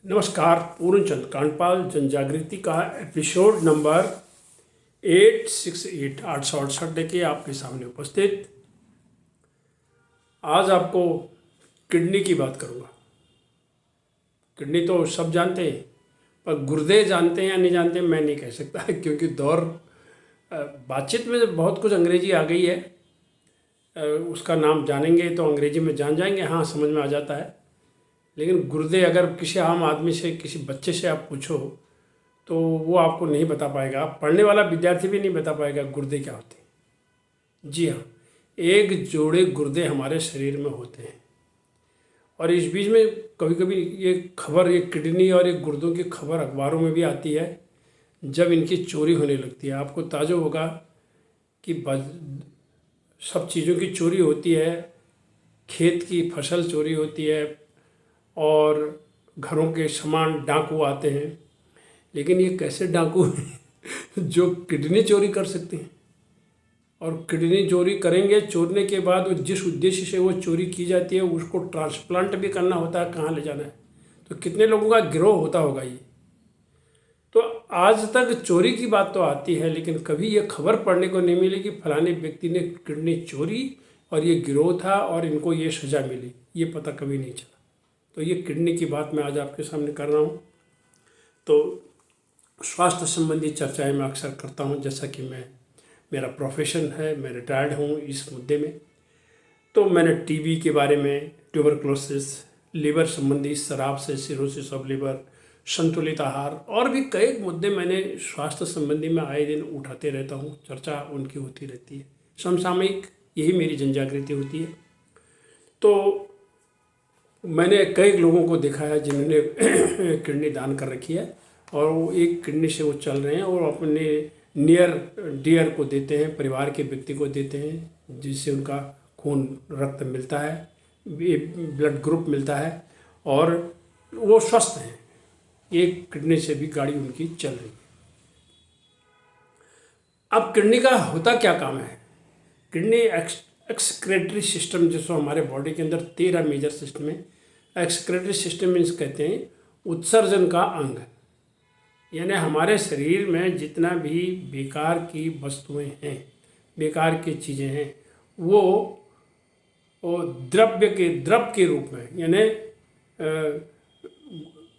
नमस्कार। पूर्णचंद कांडपाल जन जागृति का एपिसोड नंबर 868 868 लेके आपके सामने उपस्थित। आज आपको किडनी की बात करूँगा। किडनी तो सब जानते हैं, पर गुर्दे जानते हैं या नहीं जानते मैं नहीं कह सकता क्योंकि दौर बातचीत में बहुत कुछ अंग्रेजी आ गई है। उसका नाम जानेंगे तो अंग्रेजी में जान जाएंगे, हाँ समझ में आ जाता है। लेकिन गुर्दे अगर किसी आम आदमी से, किसी बच्चे से आप पूछो तो वो आपको नहीं बता पाएगा। पढ़ने वाला विद्यार्थी भी नहीं बता पाएगा गुर्दे क्या होते हैं। जी हाँ, एक जोड़े गुर्दे हमारे शरीर में होते हैं। और इस बीच में कभी कभी ये खबर, ये किडनी और ये गुर्दों की खबर अखबारों में भी आती है जब इनकी चोरी होने लगती है। आपको ताज्जुब होगा कि सब चीज़ों की चोरी होती है, खेत की फसल चोरी होती है और घरों के सामान डाकू आते हैं। लेकिन ये कैसे डाकू हैं जो किडनी चोरी कर सकते हैं? और किडनी चोरी करेंगे, चोरने के बाद वो जिस उद्देश्य से वो चोरी की जाती है उसको ट्रांसप्लांट भी करना होता है, कहाँ ले जाना है। तो कितने लोगों का गिरोह होता होगा ये। तो आज तक चोरी की बात तो आती है, लेकिन कभी ये खबर पढ़ने को नहीं मिली कि फलाने व्यक्ति ने किडनी चोरी और ये गिरोह था और इनको ये सज़ा मिली। ये पता कभी नहीं चला। तो ये किडनी की बात मैं आज आपके सामने कर रहा हूँ। तो स्वास्थ्य संबंधी चर्चाएं मैं अक्सर करता हूँ, जैसा कि मेरा प्रोफेशन है, मैं रिटायर्ड हूँ इस मुद्दे में। तो मैंने टीबी के बारे में, ट्यूबरक्लोसिस, लीवर संबंधी शराब से सिरोसिस ऑफ लीवर, संतुलित आहार और भी कई मुद्दे मैंने स्वास्थ्य संबंधी में आए दिन उठाते रहता हूँ। चर्चा उनकी होती रहती है, समसामयिक, यही मेरी जनजागृति होती है। तो मैंने कई लोगों को देखा है जिन्होंने किडनी दान कर रखी है और वो एक किडनी से वो चल रहे हैं और अपने नियर डियर को देते हैं, परिवार के व्यक्ति को देते हैं, जिससे उनका खून, रक्त मिलता है, ब्लड ग्रुप मिलता है और वो स्वस्थ हैं। एक किडनी से भी गाड़ी उनकी चल रही है। अब किडनी का होता क्या काम है? किडनी एक्सक्रेटरी सिस्टम, जिसको हमारे बॉडी के अंदर 13 मेजर सिस्टम है। एक्सक्रेटरी सिस्टम मीन्स कहते हैं उत्सर्जन का अंग। यानी हमारे शरीर में जितना भी बेकार की वस्तुएं हैं, बेकार की चीज़ें हैं, वो द्रव के रूप में, यानी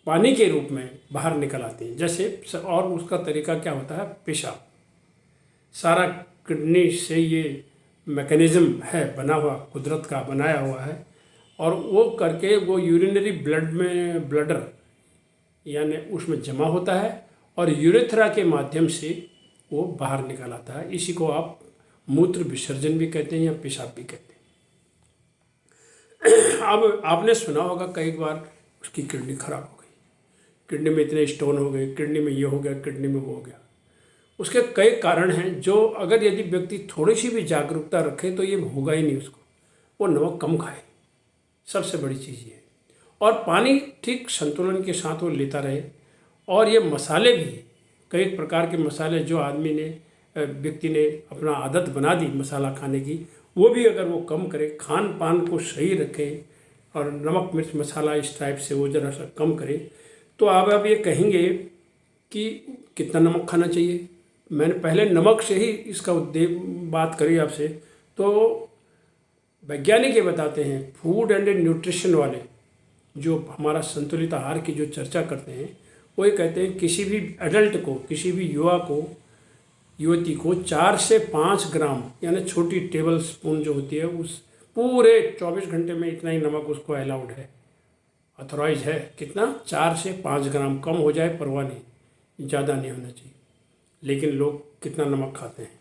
पानी के रूप में बाहर निकल आती हैं। जैसे, और उसका तरीका क्या होता है? पेशाब। सारा किडनी से ये मैकेनिज़्म है बना हुआ, कुदरत का बनाया हुआ है, और वो करके वो यूरिनरी ब्लड में, ब्लडर यानी उसमें जमा होता है और यूरेथ्रा के माध्यम से वो बाहर निकल आता है। इसी को आप मूत्र विसर्जन भी कहते हैं या पेशाब भी कहते हैं। अब आपने सुना होगा कई बार उसकी किडनी खराब हो गई, किडनी में इतने स्टोन हो गए, किडनी में ये हो गया, किडनी में वो हो गया। उसके कई कारण हैं जो अगर यदि व्यक्ति थोड़ी सी भी जागरूकता रखे तो ये होगा ही नहीं उसको। वो नमक कम खाए, सबसे बड़ी चीज़ ये है। और पानी ठीक संतुलन के साथ वो लेता रहे। और ये मसाले भी, कई प्रकार के मसाले जो आदमी ने, व्यक्ति ने अपना आदत बना दी मसाला खाने की, वो भी अगर वो कम करे, खान पान को सही रखे और नमक मिर्च मसाला इस टाइप से वो ज़रा सा कम करे, तो आप ये कहेंगे कि कितना नमक खाना चाहिए। मैंने पहले नमक से ही इसका बात करी आपसे। तो वैज्ञानिक ये बताते हैं, फूड एंड न्यूट्रिशन वाले जो हमारा संतुलित आहार की जो चर्चा करते हैं, वो ये कहते हैं किसी भी एडल्ट को, किसी भी युवा को, युवती को 4 से 5 ग्राम, यानी छोटी टेबल स्पून जो होती है, उस पूरे 24 घंटे में इतना ही नमक उसको अलाउड है, अथोराइज है। कितना? 4 से 5 ग्राम। कम हो जाए परवाह नहीं, ज़्यादा नहीं होना चाहिए। लेकिन लोग कितना नमक खाते हैं।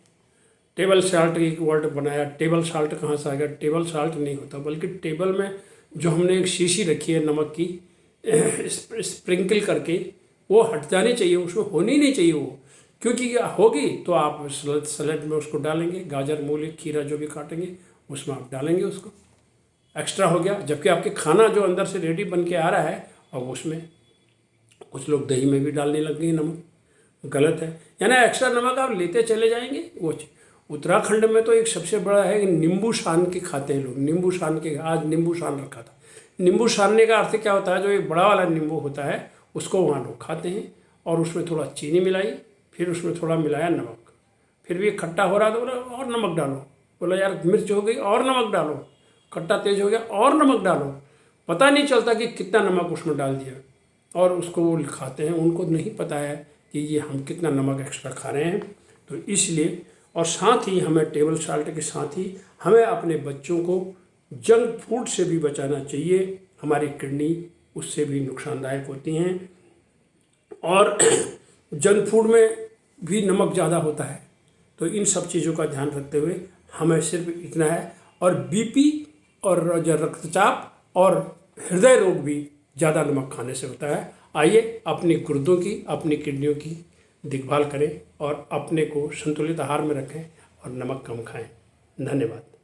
टेबल साल्ट एक वर्ड बनाया, टेबल साल्ट कहाँ से आ गया? टेबल साल्ट नहीं होता, बल्कि टेबल में जो हमने एक शीशी रखी है नमक की, स्प्रिंकल करके, वो हट जानी चाहिए, उसमें होनी नहीं चाहिए वो। क्योंकि होगी तो आप सलाद में उसको डालेंगे, गाजर, मूली, खीरा जो भी काटेंगे उसमें आप डालेंगे, उसको एक्स्ट्रा हो गया। जबकि आपके खाना जो अंदर से रेडी बन के आ रहा है, और उसमें कुछ लोग दही में भी डालने लग गए नमक, गलत है। यानी एक्स्ट्रा नमक आप लेते चले जाएंगे वो चीज़। उत्तराखंड में तो एक सबसे बड़ा है, नींबू सान के खाते हैं लोग। नींबू सान के, आज नींबू सान रखा था। नींबू सानने का अर्थ क्या होता है? जो एक बड़ा वाला नींबू होता है उसको वहाँ लोग खाते हैं। और उसमें थोड़ा चीनी मिलाई, फिर उसमें थोड़ा मिलाया नमक, फिर भी खट्टा हो रहा तो बोला और नमक डालो, बोला यार मिर्च हो गई और नमक डालो, खट्टा तेज हो गया और नमक डालो। पता नहीं चलता कि कितना नमक उसमें डाल दिया, और उसको वो खाते हैं। उनको नहीं पता है कि ये हम कितना नमक एक्स्ट्रा खा रहे हैं। तो इसलिए, और साथ ही हमें टेबल साल्ट के साथ ही हमें अपने बच्चों को जंक फूड से भी बचाना चाहिए। हमारी किडनी उससे भी नुकसानदायक होती हैं, और जंक फूड में भी नमक ज़्यादा होता है। तो इन सब चीज़ों का ध्यान रखते हुए हमें सिर्फ इतना है। और बीपी और जो रक्तचाप और हृदय रोग भी ज़्यादा नमक खाने से होता है। आइए अपनी गुर्दों की, अपनी किडनियों की देखभाल करें और अपने को संतुलित आहार में रखें और नमक कम खाएं। धन्यवाद।